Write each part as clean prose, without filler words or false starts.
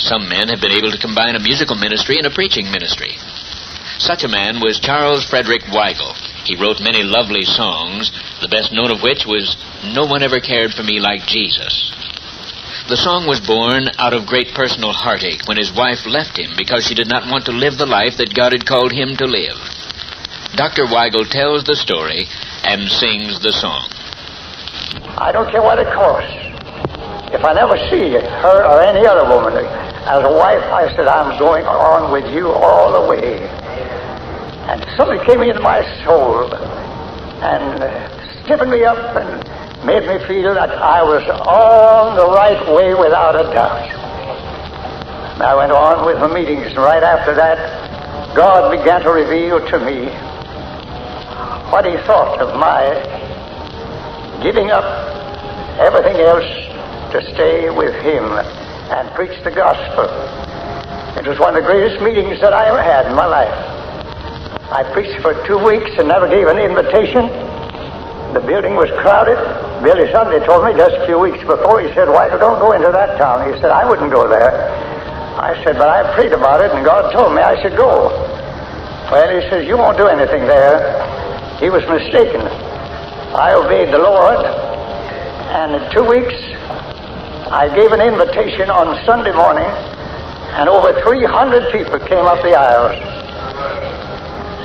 Some men have been able to combine a musical ministry and a preaching ministry. Such a man was Charles Frederick Weigle. He wrote many lovely songs, the best known of which was "No One Ever Cared for Me Like Jesus." The song was born out of great personal heartache when his wife left him because she did not want to live the life that God had called him to live. Dr. Weigle tells the story and sings the song. I don't care what it costs. If I never see her or any other woman as a wife, I said, I'm going on with you all the way. And something came into my soul and stiffened me up and made me feel that I was on the right way without a doubt. And I went on with the meetings, and right after that, God began to reveal to me what he thought of my giving up everything else to stay with him and preach the gospel. It was one of the greatest meetings that I ever had in my life. I preached for 2 weeks and never gave an invitation. The building was crowded. Billy Sunday told me just a few weeks before, he said, "Why don't go into that town?" He said, "I wouldn't go there." I said, "But I prayed about it and God told me I should go." Well, he says, "You won't do anything there." He was mistaken. I obeyed the Lord, and in 2 weeks I gave an invitation on Sunday morning, and over 300 people came up the aisles.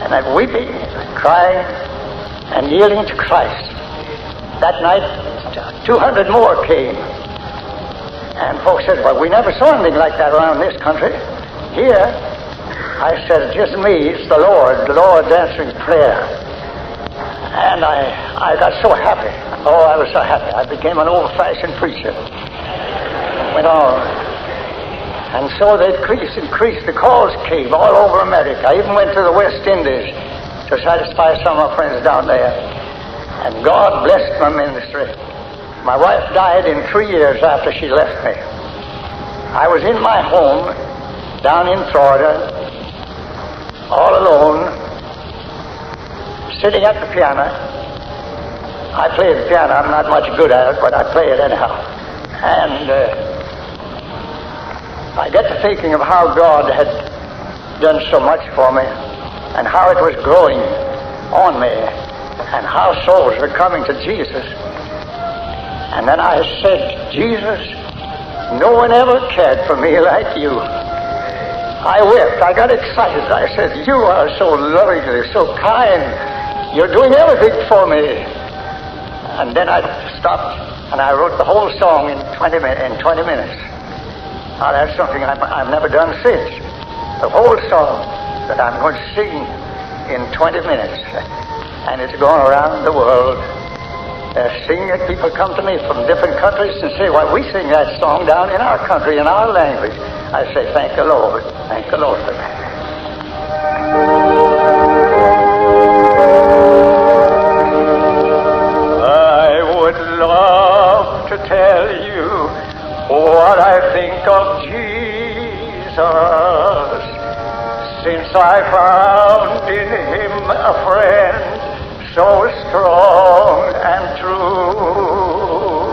And I'm weeping, crying, and yielding to Christ. That night, 200 more came. And folks said, "Well, we never saw anything like that around this country." Here, I said, "It's just me, it's the Lord's answering prayer." And I got so happy. Oh, I was so happy. I became an old-fashioned preacher. Went on. And so they increased. The calls came all over America. I even went to the West Indies to satisfy some of my friends down there. And God blessed my ministry. My wife died in 3 years after she left me. I was in my home down in Florida, all alone, sitting at the piano. I play the piano. I'm not much good at it, but I play it anyhow. And I get to thinking of how God had done so much for me and how it was growing on me and how souls were coming to Jesus. And then I said, "Jesus, no one ever cared for me like you." I wept. I got excited. I said, "You are so loving, so kind. You're doing everything for me." And then I stopped and I wrote the whole song in 20 minutes. Now that's something I've never done since. The whole song that I'm going to sing in 20 minutes. And it's gone around the world. They're singing it. People come to me from different countries and say, "Why, we sing that song down in our country, in our language." I say, "Thank the Lord. Thank the Lord for that." I would love to tell you what I think of Jesus, since I found in him a friend so strong and true.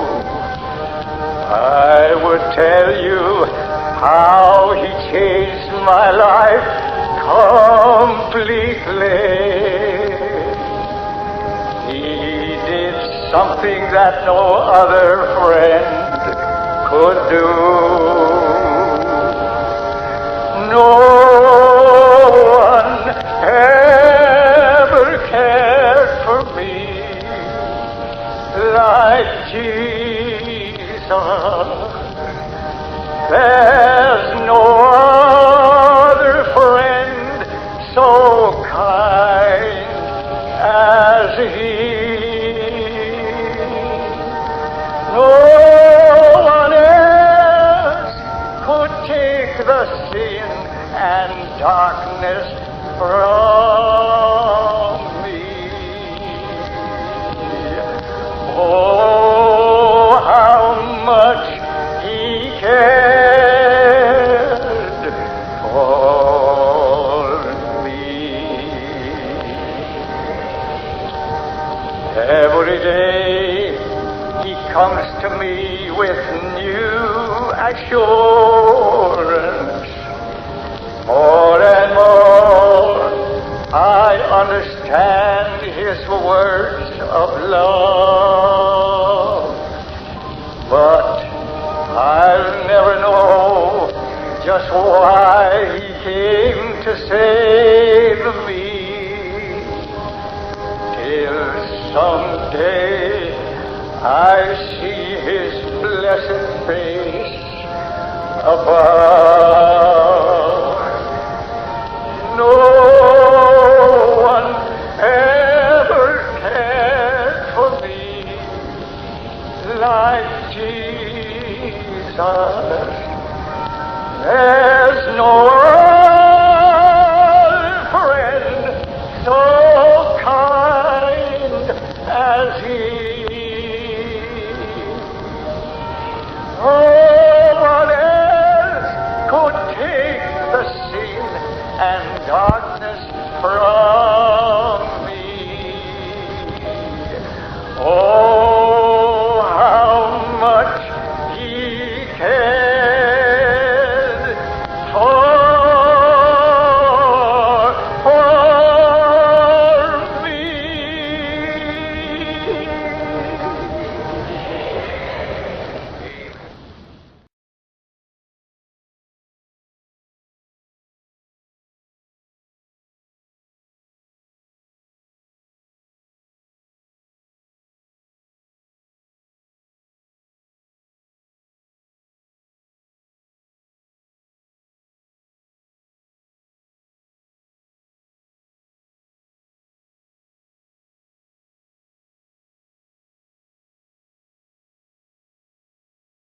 I would tell you how he changed my life completely. He did something that no other friend could do. No one ever cared for me like Jesus. There's no other friend so kind as he. No one else could take the sin and darkness from me. Oh, how much he cared for me. Every day he comes to me with new assurance. More and more I understand his words of love, but I'll never know just why he came to save me, till someday I see his blessed face above. No one ever cared for me like Jesus. There's no one